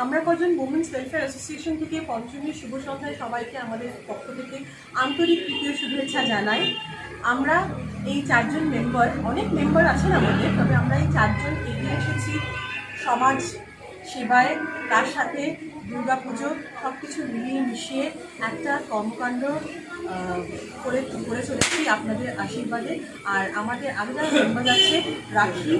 আমরা কজন women's welfare association থেকে পঞ্চমীর শুভ সন্ধ্যায় সবাইকে আমাদের পক্ষ থেকে আন্তরিক তৃতীয় শুভেচ্ছা জানাই। আমরা এই চারজন মেম্বার, অনেক মেম্বার আছেন আমাদের, তবে আমরা এই চারজন এগিয়ে এসেছি সমাজ সেবায়, তার সাথে দুর্গাপুজো সব কিছু মিলিয়ে মিশিয়ে একটা কর্মকাণ্ড করে চলেছি আপনাদের আশীর্বাদে। আর আমাদের আরও যারা মেম্বার আছে, রাখি,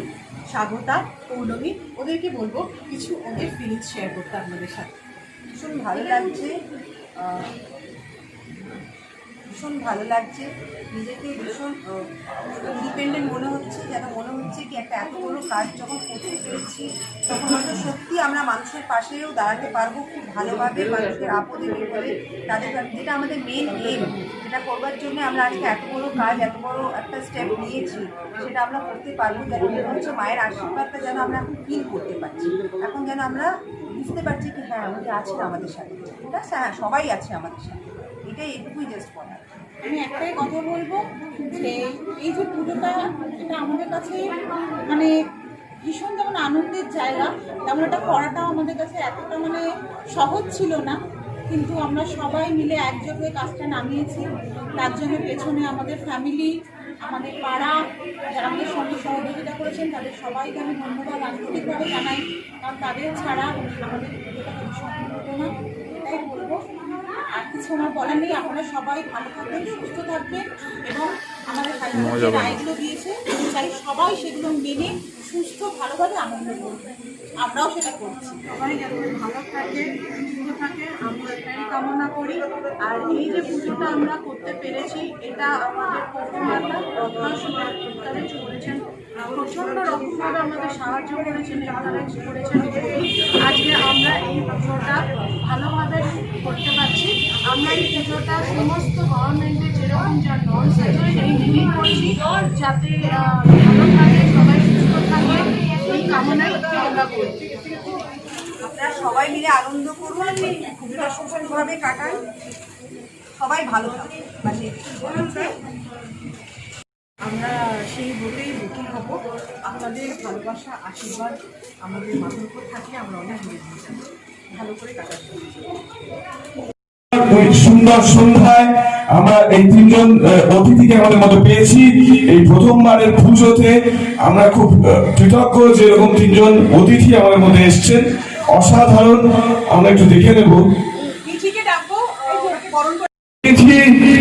স্বাগতা, পৌলমী, ওদেরকে বলবো কিছু ওদের ফিলিংস শেয়ার করতে আপনাদের সাথে। ভীষণ ভালো লাগছে, নিজেকে ভীষণ ইন্ডিপেন্ডেন্ট মনে হচ্ছে, যেন মনে হচ্ছে কি একটা এত বড় কাজ যখন করতে পেরেছি তখন হয়তো সত্যি আমরা মানুষের পাশেও দাঁড়াতে পারবো খুব ভালোভাবে, মানুষের আপদে বিপদে তাদের, যেটা আমাদের মেন এম, যেটা করবার জন্য আমরা আজকে এত বড় কাজ, এত বড় একটা স্টেপ নিয়েছি, সেটা আমরা করতে পারবো। যেন মনে হচ্ছে মায়ের আশীর্বাদটা যেন আমরা এখন ফিল করতে পারছি, এখন যেন আমরা বুঝতে পারছি কি হ্যাঁ উনি আছেন আমাদের সাথে, ঠিক আছে, হ্যাঁ সবাই আছে আমাদের সাথে, এটাই এটুকুই জাস্ট বলার। আমি একটাই কথা বলবো যে এই যে পুজোটা, এটা আমাদের কাছে মানে ভীষণ যেমন আনন্দের জায়গা, তেমন এটা করাটাও আমাদের কাছে এতটা মানে সহজ ছিল না, কিন্তু আমরা সবাই মিলে একযোগে কাজটা নামিয়েছি। তার জন্য পেছনে আমাদের ফ্যামিলি, আমাদের পাড়া, যারা আমাদের সঙ্গে সহযোগিতা করেছেন তাদের সবাইকে আমি ধন্যবাদ আন্তরিকভাবে জানাই, কারণ তাদের ছাড়া আমাদের পুজোটা সম্পূর্ণ হতো না। এটাই বলবো, আর কিছু আমার বলার নেই। আপনারা সবাই ভালো থাকবেন, সুস্থ থাকবেন, এবং আমাদের হাইকোর্ট যে রায়গুলো দিয়েছে চাই সবাই সেগুলো মেনে সুস্থ ভালোভাবে আনন্দ করবে। আমরাও সেটা করছি। সবাই যাতে ভালো থাকে, সুস্থ থাকে, আমরা এটাই কামনা করি। আর এই যে পুজোটা আমরা করতে পেরেছি, এটা আমাদের পৌরমাতা অর্গানাইজ করেছেন, প্রচণ্ড রকমভাবে আমাদের সাহায্য করেছেন, এনকারেজ করেছেন। আজকে আমরা এই পুজোটা ভালোভাবে করতে পারছি। আমরা এই পুজোটা সমস্ত গভর্নমেন্টের যেরকম যা নর্মস আছে সেই মেনেই করছি, যাতে ভালো থাকে, সবাই সুস্থ থাকে, এই কামনাই আমরা করছি। আপনারা সবাই মিলে আনন্দ করুন, পুজোটা সুন্দরভাবে কাটান, সবাই ভালো থাকুন। আমরা সেই ভোটেই বুকিং হব। আপনাদের ভালোবাসা, আশীর্বাদ আমাদের মাথার উপর থাকলে আমরা অনেক দূরে নিয়ে যাবো, ভালো করে কাটাতে। সুন্দর সন্ধ্যায় আমরা এই তিনজন অতিথিকে আমাদের মধ্যে পেয়েছি। এই প্রথমবারের পুজোতে আমরা খুব কৃতজ্ঞ যে এরকম তিনজন অতিথি আমাদের মধ্যে এসছেন, অসাধারণ। আমরা একটু দেখে নেব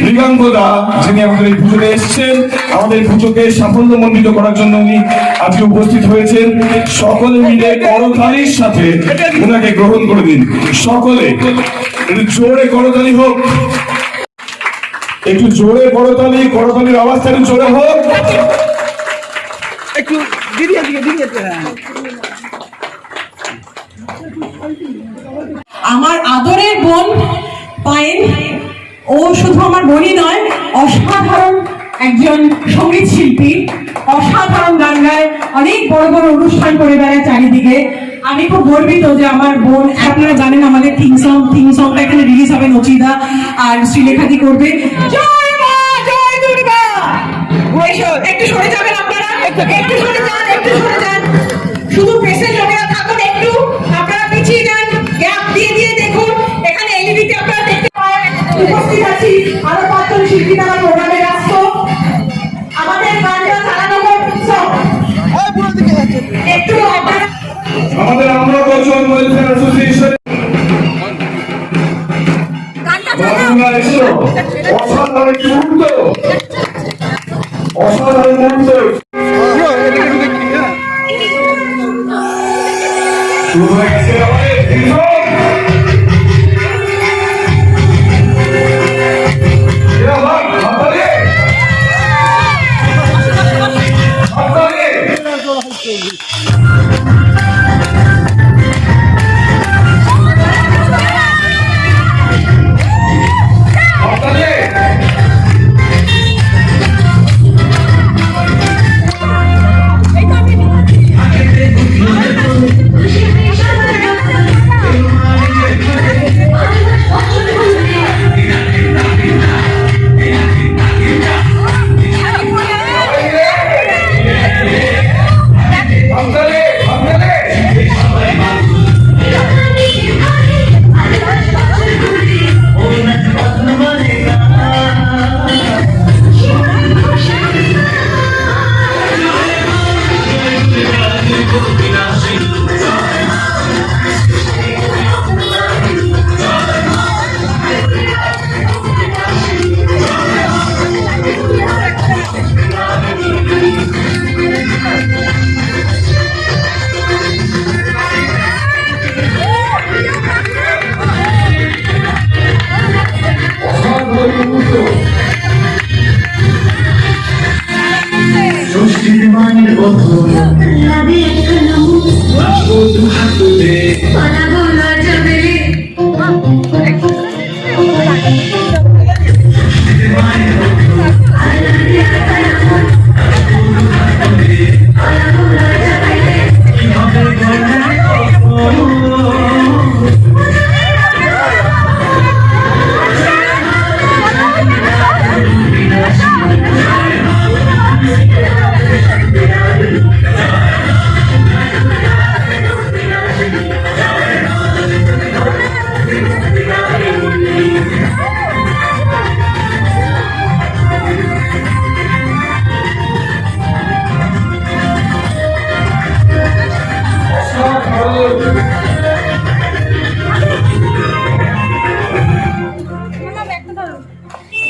রিগাঙ্গদা, যিনি আমাদের এই পুজোতে এসছেন, আমাদের পুজোকে সাফল্যমণ্ডিত করার জন্য উনি আজকে উপস্থিত হয়েছেন। সকলে মিলে করতালির সাথে ওনাকে গ্রহণ করে দিন। সকলে একটু জোরে করতালি হোক, একটু জোরে করতালি, করতালির আওয়াজটা একটু জোরে হোক। একটু দিদিয়ে আমার আদরের বোন পায়েল, ও শুধু আমার বোনই নয়, অসাধারণ একজন সঙ্গীত শিল্পী, অসাধারণ গান গায়, অনেক বড় বড় অনুষ্ঠান করে বেড়ায় চারিদিকে। আমি খুব গর্বিত যে আমার বোন, আপনারা জানেন আমাদের থিম সংটা এখানে রিলিজ হবে, নচিদা আর শ্রীলেখাদি করবে। জয় মা, জয় দুর্গা। একটু সরে যাবেন আপনারা, একটু সরে যান, একটু সরে যান। শুধু প্রেসের লোকেরা থাকুন, একটু আপনারা পিছিয়ে যান, গ্যাপ দিয়ে দিয়ে দেখুন। এখানে এলইডিতে আপনারা দেখতে পাবেন উপস্থিত আছি আরো ৫ জন শিল্পী, তারা প্রোগ্রামে ব্যস্ত। আমাদের গানটা চালানো উৎসব একটু আপনারা আমাদের আমরা কজন ওয়েলফেয়ার অ্যাসোসিয়েশন অসাধারণ মুহূর্ত, অসাধারণ মুহূর্ত শুরু হয়ে গেছে আমাদের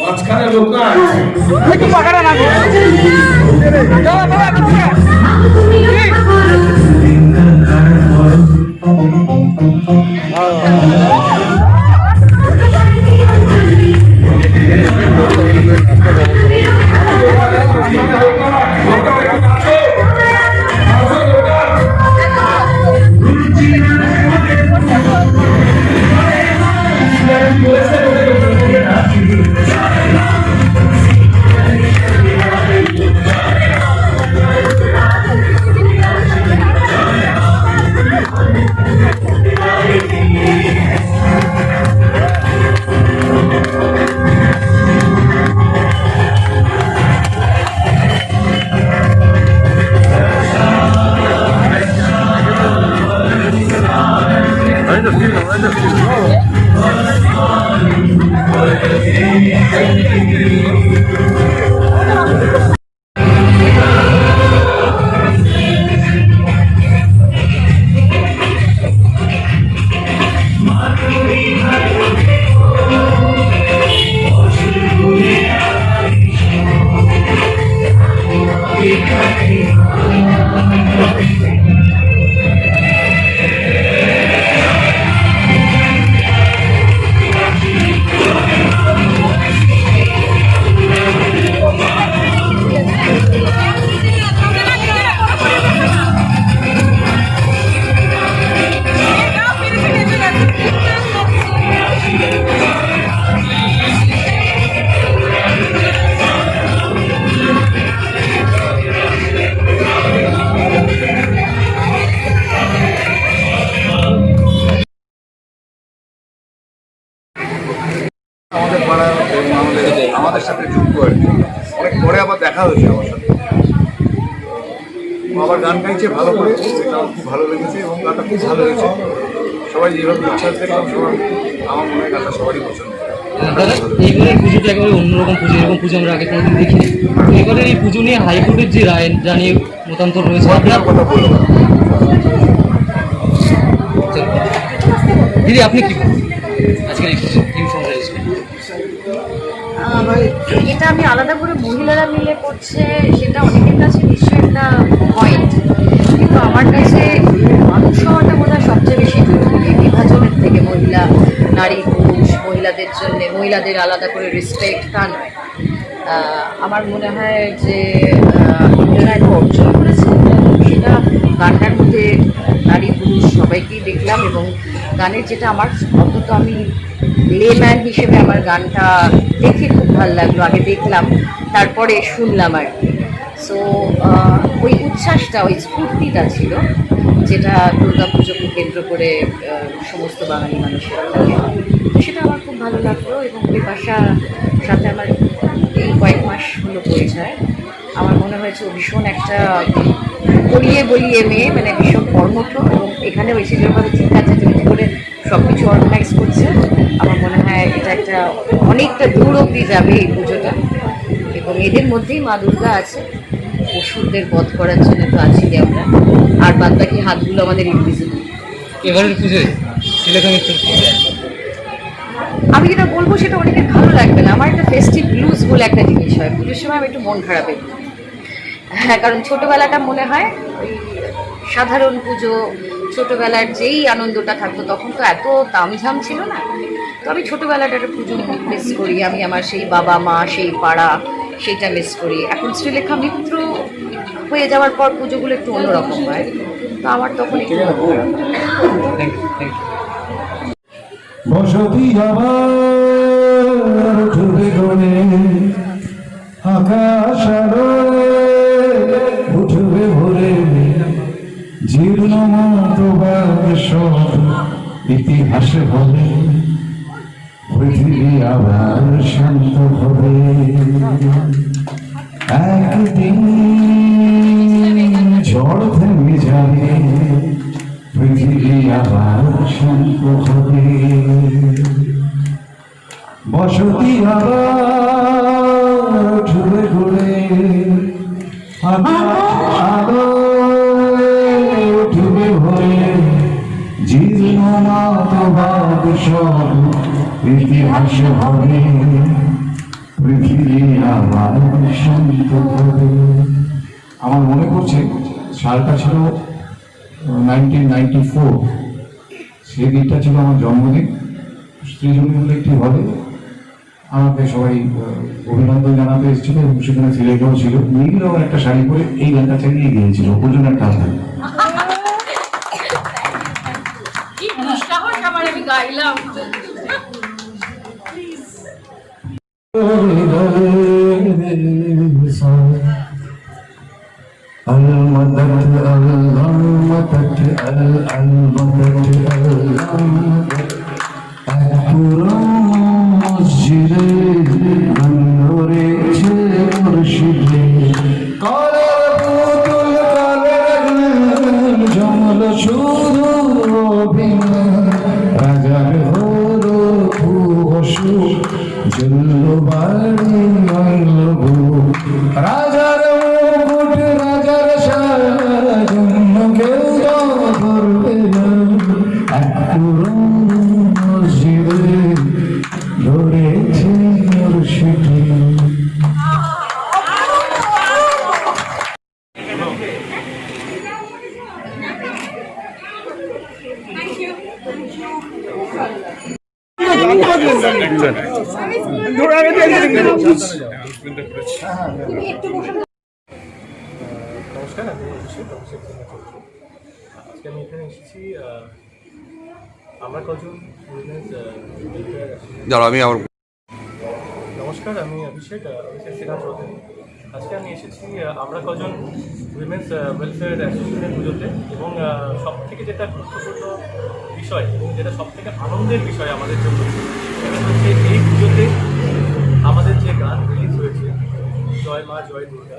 মাঝখানে লোক না আছে। আমাদের পাড়া এবং আমাদের সাথে যুক্ত আর কি। অনেক পরে আবার দেখা হয়েছে আমার সাথে। ও আবার গান গাইছে ভালো করে, সেটা আমার খুব ভালো লেগেছে এবং গানটা খুব ভালো লেগেছে। সবাই যেভাবে উচ্ছ্বাস দেখলাম, সবাই আমার মনে হয় গানটা সবারই পছন্দ। দাদা এইবারের পুজোটা একেবারে অন্যরকম পুজো, এরকম পুজো আমরা আগে কোনোদিন দেখিনি। তো এবারে এই পুজো নিয়ে হাইকোর্টের যে রায় যা নিয়ে মতান্তর রয়েছে, আপনার কথা বলবো না। দিদি আপনি কি বলবেন আজকের এই থিম সং রেজিস্ট্রি? এটা আমি আলাদা করে মহিলারা মিলে করছে সেটা অনেকের কাছে নিশ্চয়ই একটা পয়েন্ট, কিন্তু আমার কাছে মানুষ হওয়াটা বোধ হয় সবচেয়ে বেশি জরুরি। বিভাজনের থেকে মহিলা, নারী, পুরুষ, মহিলাদের জন্য মহিলাদের আলাদা করে রেসপেক্ট তা নয়। আমার মনে হয় যে আপনারা একটা অর্জন করেছে, সেটা গানটার মধ্যে নারী পুরুষ সবাইকেই দেখলাম। এবং গানের যেটা আমার অন্তত আমি লেম্যান হিসেবে আমার গানটা দেখে খুব ভালো লাগলো। আগে দেখলাম, তারপরে শুনলাম আর কি। সো ওই উচ্ছ্বাসটা, ওই স্ফূর্তিটা ছিল, যেটা দুর্গা পুজোকে কেন্দ্র করে সমস্ত বাঙালি মানুষের থাকে, সেটা আমার খুব ভালো লাগলো। এবং বিপাশার সাথে আমার এই কয়েক মাস হলো পরিচয়। আমার মনে হয়েছে ও ভীষণ একটা বলিয়ে বলিয়ে মেয়ে, মানে ভীষণ কর্মঠ, এবং এখানে এসে যেভাবে চিন্তা চেঁচামেচি করে সব কিছু অর্গানাইজ করছে, আমার মনে হয় এটা একটা অনেকটা দূর অবধি যাবে এই পুজোটা। এবং এদের মধ্যেই মা দুর্গা আছে, অসুরদের বধ করার জন্য তো আছি আমরা, আর বাদ বাকি হাতগুলো আমাদের ইনভিজিবল। এবারের পুজোয় সিলেক্ট আমি যেটা বলবো সেটা অনেকের ভালো লাগবে না। আমার একটা ফেস্টিভ ব্লুজ বলে একটা জিনিস হয় পুজোর সময়, আমি একটু মন খারাপ হই। হ্যাঁ, কারণ ছোটোবেলাটা মনে হয় ওই সাধারণ পুজো, ছোটোবেলার যেই আনন্দটা থাকতো তখন তো এত তামঝাম ছিল না। তো আমি ছোটোবেলাটা একটা পুজো মিস করি, আমি আমার সেই বাবা মা, সেই পাড়া, সেইটা মিস করি। এখন শ্রীলেখা মিত্র হয়ে যাওয়ার পর পুজোগুলো একটু অন্যরকম হয়, তো আমার তখন একটু মন খারাপ। Thank you. বসতি আবার উঠবে গনে, আকাশ উঠবে ভরে, জীর্ণ মতবাদ সব ইতিহাসে হবে, পৃথিবী আবার শান্ত হবে। একদিন ঝড় থেমে যাবে, পৃথিবী আবার শান্ত হবে। বসতি আবার উঠবে ঘুরে, উঠবে ভরে, জীর্ণ মতবাদ সব ইতিহাস হবে, শান্ত করে। আমার মনে পড়ছে সালটা ছিল 1994, সেই দিনটা ছিল আমার জন্মদিন। সৃজনী বলে একটি হলে আমাকে সবাই অভিনন্দন জানাতে এসেছিল এবং সেখানে ছেলেটাও ছিল, নীল রঙের একটা শাড়ি পরে এই গানটা চালিয়ে গিয়েছিল, ওজন একটা হাতে। কি দুঃসাহস আমার, আমি গাইলাম। المدد المدد المدد মসজিদে রয়েছে মুর্শিদে কালের পুতুল কালের জমল শুধু রাজার হলো খুশু জল্ল বাড়ি রাজার মুকুট রাজার সাজন্য কেউ ধরবে না এক পুরনো মসজিদে ধরেছে মুর্শিদে। নমস্কার, আমি অভিষেক চৌধুরী। আজকে আমি এখানে এসেছি আমরা কজন নমস্কার, আমি অভিষেক সিনহা চৌধুরী। আজকে আমি এসেছি আমরা কজন উইমেন্স ওয়েলফেয়ার অ্যাসোসিয়েশনের পুজোতে, এবং সব থেকে যেটা গুরুত্বপূর্ণ বিষয় এবং যেটা সব থেকে আনন্দের বিষয় আমাদের জন্য, সেটা হচ্ছে এই পুজোতে আমাদের যে গান রিলিজ হয়েছে জয় মা জয় দুর্গা,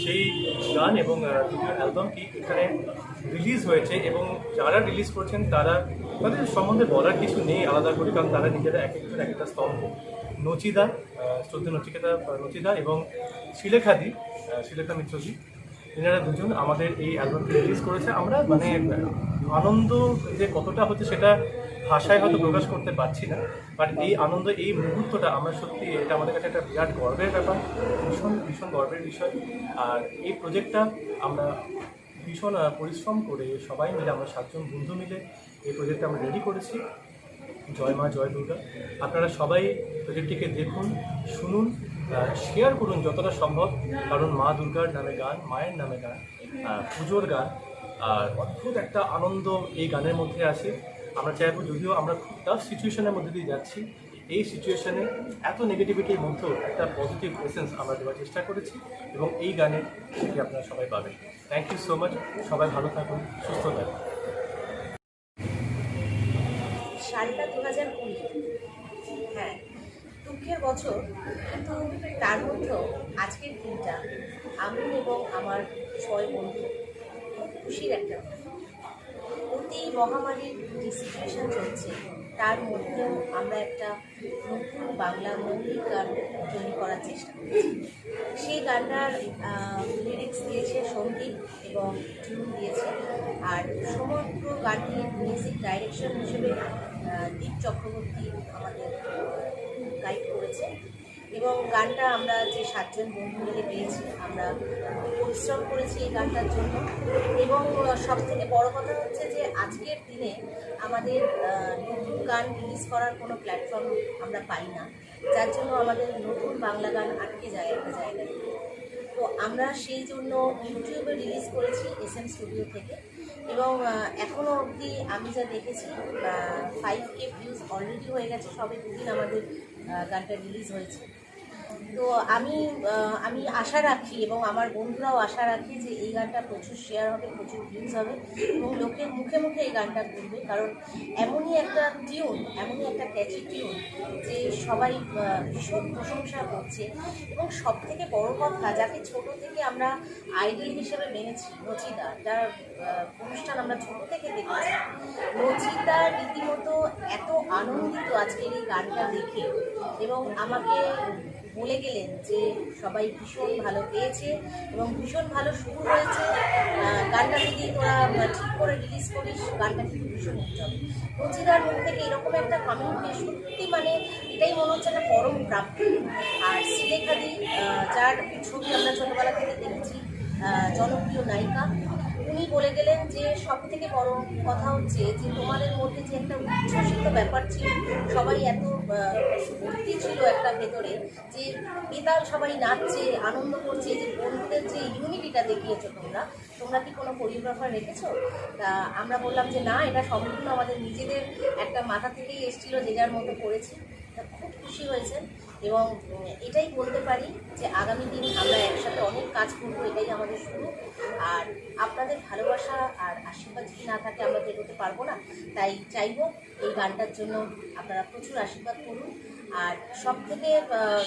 সেই গান এবং ভিডিও অ্যালবামটি এখানে রিলিজ হয়েছে। এবং যারা রিলিজ করছেন তাদের সম্বন্ধে বলার কিছু নেই আলাদা করে, কারণ তারা নিজেরা এক একজন এক একটা স্তম্ভ। নচিদা, শ্রদ্ধা নচিদা এবং শিলেখা মিত্রজি, এনারা দুজন আমাদের এই অ্যালবামটি রিলিজ করেছে। আমরা মানে আনন্দ যে কতটা হচ্ছে সেটা ভাষায় হয়তো প্রকাশ করতে পারছি না, বাট এই আনন্দ, এই মুহূর্তটা আমরা সত্যি, এটা আমাদের কাছে একটা বিরাট গর্বের ব্যাপার, ভীষণ ভীষণ গর্বের বিষয়। আর এই প্রজেক্টটা আমরা ভীষণ পরিশ্রম করে সবাই মিলে, আমরা 7 জন বন্ধু মিলে এই প্রজেক্টটা আমরা রেডি করেছি। জয় মা জয় দুর্গা। আপনারা সবাই প্রজেক্টটিকে দেখুন, শুনুন, শেয়ার করুন যতটা সম্ভব, কারণ মা দুর্গার নামে গান, মায়ের নামে গান, পুজোর গান, আর অদ্ভুত একটা আনন্দ এই গানের মধ্যে আছে। আমরা চাইবো, যদিও আমরা খুব টাফ সিচুয়েশনের মধ্যে দিয়ে যাচ্ছি, এই সিচুয়েশনে এত নেগেটিভিটির মধ্যেও একটা পজিটিভ এসেন্স আমরা দেওয়ার চেষ্টা করেছি, এবং এই গানে সেটি আপনারা সবাই পাবেন। Thank you so much. সবাই ভালো থাকুন, সুস্থ থাকুন। সালটা 2020, হ্যাঁ, দুঃখের বছর, কিন্তু তার মধ্যেও আজকের দিনটা আমি এবং আমার 6 বন্ধু খুব খুশির একটা দিন। অতি মহামারীর যে সিচুয়েশন চলছে তার মধ্যেও আমরা একটা নতুন বাংলা মৌলিক গান তৈরি করার চেষ্টা করছি। সেই গানটার লিরিক্স দিয়েছে সন্দীপ এবং টিউন দিয়েছে, আর সমগ্র গানটির মিউজিক ডাইরেকশন হিসেবে দীপ চক্রবর্তী আমাদের গাইড করেছে। এবং গানটা আমরা যে 7 জন বন্ধু মিলে পেয়েছি, আমরা পরিশ্রম করেছি এই গানটার জন্য। এবং সব থেকে বড় কথা হচ্ছে যে আজকের দিনে আমাদের নতুন গান রিলিজ করার কোনো প্ল্যাটফর্ম আমরা পাই না, যার জন্য আমাদের নতুন বাংলা গান আটকে যায় একটা জায়গায়। তো আমরা সেই জন্য ইউটিউবে রিলিজ করেছি SM স্টুডিও থেকে, এবং এখনও অবধি আমি যা দেখেছি 5K ভিউজ অলরেডি হয়ে গেছে, সবে 2 দিন আমাদের গানটা রিলিজ হয়েছে। তো আমি আশা রাখি এবং আমার বন্ধুরাও আশা রাখি যে এই গানটা প্রচুর শেয়ার হবে, প্রচুর ভিউজ হবে, এবং লোকের মুখে মুখে এই গানটা ঘুরবে, কারণ এমনই একটা টিউন, এমনই একটা ক্যাচি টিউন যে সবাই ভীষণ প্রশংসা করছে। এবং সব থেকে বড় কথা, যাকে ছোট থেকে আমরা আইডল হিসেবে মেনেছি, নচিদা, যার অনুষ্ঠান আমরা ছোট থেকে দেখেছি, নচিদা রীতিমতো এত আনন্দিত আজকের এই গানটা দেখে, এবং আমাকে বই বলে গেলেন যে সবাই ভীষণ ভালো পেয়েছে এবং ভীষণ ভালো শুরু হয়েছে। গানটা যদি তোরা ঠিক করে রিলিজ করিস, গানটা কিন্তু ভীষণ হিট হবে। রচিতার মুখ থেকে এরকম একটা কমেন্ট পেয়ে সত্যি মানে এটাই মনে হচ্ছে একটা পরম প্রাপ্তি। আর শ্রীলেখাদি, যার ছবি আমরা ছোটোবেলা থেকে দেখেছি, জনপ্রিয় নায়িকা, উনি বলে গেলেন যে সব থেকে বড় কথা হচ্ছে যে তোমাদের মধ্যে যে একটা উচ্ছ্বসিত ব্যাপার ছিল, সবাই এত ভর্তি ছিল একটা ভেতরে, যে বেতাল সবাই নাচছে, আনন্দ করছে, যে বন্ধুদের যে ইউনিটিটা দেখিয়েছো তোমরা কি কোনো কোরিওগ্রাফার রেখেছো? তা আমরা বললাম যে না, এটা সম্পূর্ণ আমাদের নিজেদের একটা মাথা থেকেই এসেছিলো, যে যার মতো করেছি। তা খুব খুশি হয়েছে এবং এটাই বলতে পারি যে আগামী দিন আমরা একসাথে অনেক কাজ করবো, এটাই আমাদের শুরু। আর আপনাদের ভালোবাসা আর আশীর্বাদ যদি না থাকে আমরা তো এগোতে পারবো না। তাই চাইবো এই গানটার জন্য আপনারা প্রচুর আশীর্বাদ করুন। আর সব থেকে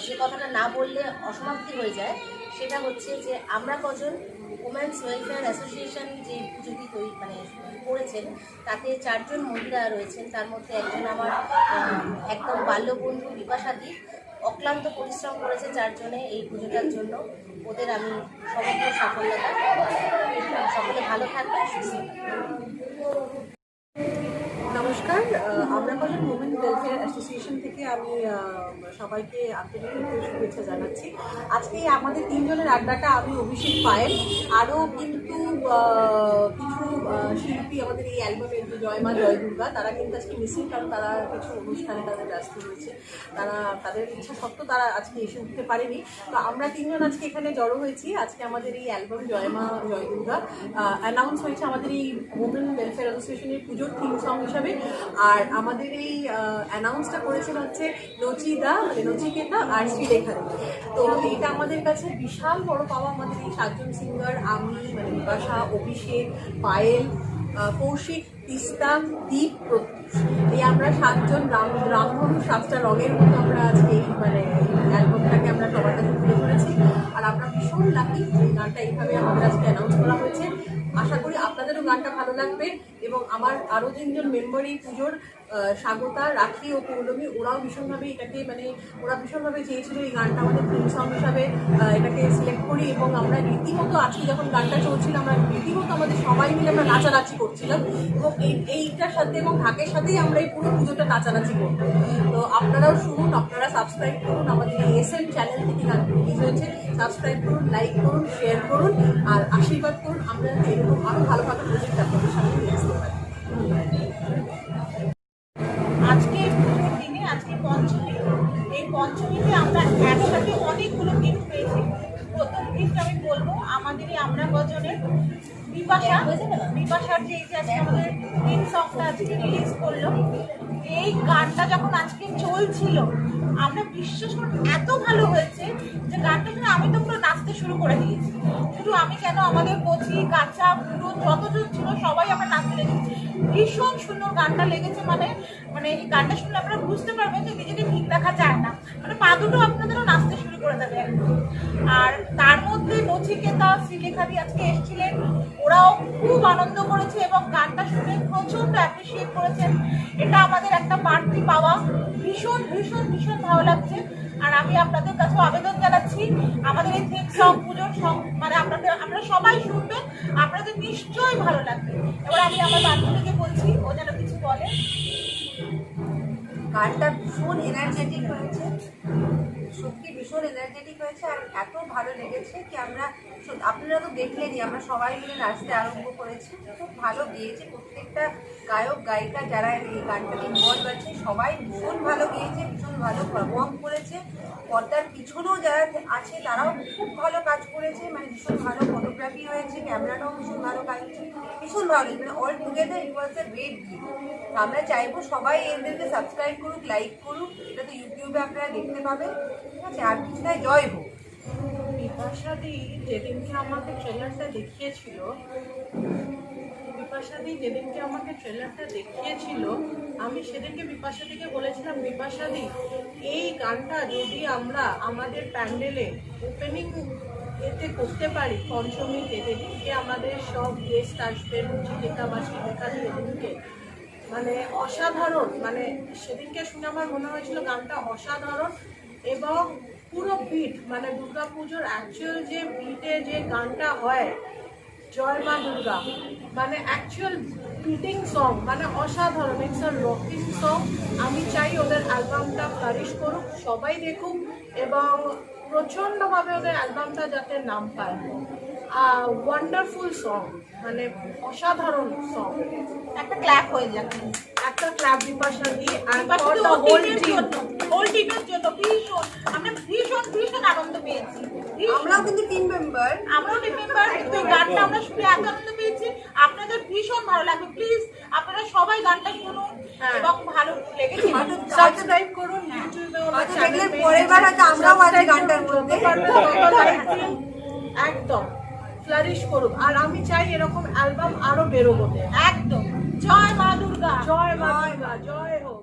যে কথাটা না বললে অসমাপ্তি হয়ে যায়, সেটা হচ্ছে যে আমরা কজন ওমেন্স ওয়েলফেয়ার অ্যাসোসিয়েশন যে পুজোটি করেছেন, তাতে 4 জন মহিলা রয়েছেন। তার মধ্যে একজন আমার একদম বাল্যবন্ধু বিপাশাদি, অক্লান্ত পরিশ্রম করেছে 4 জনে এই পুজোটার জন্য। ওদের আমি সমগ্র সাফল্যতা, সকলে ভালো থাকবে, সুস্থ থাকবে। নমস্কার, আমরা কজন ওমেন ওয়েলফেয়ার অ্যাসোসিয়েশন থেকে আমি সবাইকে আন্তরিক শুভেচ্ছা জানাচ্ছি। আজকে আমাদের 3 জনের আড্ডাটা আমি, অভিষেক, পায়েল, আরও কিন্তু কিছু শিল্পী আমাদের এই অ্যালবামের, জয় মা জয় দুর্গা, তারা কিন্তু আজকে মিসিং, কারণ তারা কিছু অনুষ্ঠানে তাদের ব্যস্ত রয়েছে। তাদের ইচ্ছা সত্ত্বেও তারা আজকে এসে উঠতে পারেনি। তো আমরা 3 জন আজকে এখানে জড়ো হয়েছি। আজকে আমাদের এই অ্যালবাম জয় মা জয় দুর্গা অ্যানাউন্স হয়েছে আমাদের এই ওমেন ওয়েলফেয়ার অ্যাসোসিয়েশনের পুজোর থিম সং হিসাবে। আর আমাদের এই অ্যানাউন্সটা করেছেন হচ্ছে নচিদা, নচিকেতা আর শ্রীলেখাদি। তো এটা আমাদের কাছে বিশাল বড় পাওয়া। আমাদের এই 7 জন সিঙ্গার, আমি বিপাশা, অভিষেক, পায়েল, কৌশিক, তিস্তা, দীপ, প্রত্যুষ, এই আমরা 7 জন রামধনু 7টা রঙের মতো আমরা আজকে এই অ্যালবামটাকে আমরা সবার কাছে তুলে ধরেছি। আর আমরা ভীষণ লাকি গানটা এইভাবে আমাদের আজকে অ্যানাউন্স করা হয়েছে। আশা করি আপনাদেরও গানটা ভালো লাগবে। এবং আমার আরও 3 জন মেম্বার এই পুজোর, স্বাগতা, রাখি ও পৌলমী, ওরাও ভীষণভাবে এটাকে ওরা ভীষণভাবে চেয়েছিল এই গানটা আমাদের থিম সং হিসাবে এটাকে সিলেক্ট করি। এবং আমরা রীতিমতো আজকে যখন গানটা চলছিল, আমরা রীতিমতো আমাদের সবাই মিলে আমরা নাচানাচি করছিলাম। এবং এইটার সাথে এবং ঢাকের সাথেই আমরা এই পুরো পুজোটা নাচানাচি করতাম। তো আপনারাও শুনুন, আপনারা সাবস্ক্রাইব করুন। আমাদের এই SM চ্যানেল থেকে গান রিলিজ হয়েছে। সাবস্ক্রাইব করুন, লাইক করুন, শেয়ার করুন আর আশীর্বাদ করুন। আমরা এরকম আরও ভালো ভালো প্রজেক্ট আপনাদের সামনে নিয়ে আসতে পারি। আজকে পুজোর দিনে, আজকে পঞ্চমী, এই পঞ্চমীতে আমরা একসাথে অনেকগুলো গিফট পেয়েছি। প্রথম গিফট আমি বলবো আমাদের এই আমরা কজনের বিপাশার যে আজকে আমাদের থিম সংটা আজকে রিলিজ করলো। এই গানটা যখন আজকে চলছিল, আমরা বিশ্বাস করুন এত ভালো হয়েছে যে গানটা শুনে আমি তো পুরো নাচতে শুরু করে দিয়েছি। শুধু আমি কেন, আমাদের কচি কাঁচা পুরো যতজন ছিল সবাই আমরা নাচতে লেগেছি। ভীষণ সুন্দর গানটা লেগেছে। মানে এই গানটা শুনলে আপনারা বুঝতে পারবেন যে নিজেকে ঠিক রাখা যায় না, মানে পা দুটো আপনাদেরও নাচতে শুরু করে দেবে একদম। আর তার মধ্যে নচিকেতা, শ্রীলেখাদি আজকে এসেছিলেন, ওরাও খুব আনন্দ করেছে এবং গানটা শুনে প্রচণ্ড অ্যাপ্রিসিয়েট করেছেন। এটা আমাদের একটা বাড়তি পাওয়া। ভীষণ ভীষণ ভীষণ ভালো লাগছে। আর আমি আপনাদের কাছে আবেদন জানাচ্ছি, আমাদের এই থিম সং, পুজোর সং, আপনারা সবাই শুনবেন, আপনাদের নিশ্চয়ই ভালো লাগবে। এবার আমি আমার বান্ধবীকে বলছি, ও যেন কিছু বলে। গানটা ভীষণ এনার্জেটিক হয়েছে, সত্যি ভীষণ এনার্জেটিক হয়েছে। আর এত ভালো লেগেছে কি আপনারা তো দেখলেনই, আমরা সবাই মিলে নাচতে আরম্ভ করেছি। খুব ভালো গেয়েছে প্রত্যেকটা গায়ক গায়িকা, যারা এই গানটাতে ইনভলভ আছে সবাই ভীষণ ভালো গেয়েছে, ভীষণ ভালো পারফর্ম করেছে। পর্দার পিছনেও যারা আছে তারাও খুব ভালো কাজ করেছে, মানে ভীষণ ভালো ফটোগ্রাফি হয়েছে, ক্যামেরাটাও ভীষণ ভালো কাজ হয়েছে, ভীষণ ভালো। মানে all together it was a great gift. আমরা চাইবো সবাই এদেরকে সাবস্ক্রাইব করুক, লাইক করুক। এটা তো ইউটিউবে আপনারা দেখতে পাবেন, ঠিক আছে? আর কিছু নাই, জয় হোক। বিপাশাদি যেদিনকে আমাকে ট্রেলারটা দেখিয়েছিল, আমি সেদিনকে বিপাশাদিকে বলেছিলাম, বিপাশাদি এই গানটা যদি আমরা আমাদের প্যান্ডেলে ওপেনিং এতে করতে পারি, পঞ্চমীতে যেদিনকে আমাদের সব গেস্ট আসবে, রুচিকেতা বা শ্রীলেখাদি, এদিনকে মানে অসাধারণ, মানে সেদিনকে শুনে আমার মনে হয়েছিল গানটা অসাধারণ। এবং পুরো বিট মানে দুর্গা পুজোর অ্যাকচুয়াল যে বিটে যে গানটা হয় জয় মা দুর্গা মানে অ্যাকচুয়াল বিটিং সং মানে অসাধারণ, ইটস আ রকিং সং। আমি চাই ওদের অ্যালবামটা ফ্লারিশ করুক, সবাই দেখুক এবং প্রচণ্ডভাবে ওদের অ্যালবামটা যাতে নাম পায়। ওয়ান্ডারফুল সং, মানে অসাধারণ সং। একটা ক্ল্যাপ হয়ে যাবে, একটা ক্লাব বিপাশা দিয়ে হোল টিমের জন্য ভীষণ আমরা ভীষণ আনন্দ পেয়েছি। আমরাও কিন্তু টিম মেম্বার। আমরাও টিম মেম্বার, কিন্তু এই গানটা আমরা শুনে এত আনন্দ পেয়েছি, আপনাদের ভীষণ ভালো লাগবে। প্লিজ আপনারা সবাই গানটা শুনুন এবং ভালো লেগেছে সাবস্ক্রাইব করুন ইউটিউবে, হয়তো দেখলে পরের বার হয়তো আমরাও আছি গানটার মধ্যে। একদম ফ্লারিশ করুক। আর আমি চাই এরকম অ্যালবাম আরো বেরোবো। একদম। জয় মা দুর্গা, জয় মা দুর্গা, জয় হোক।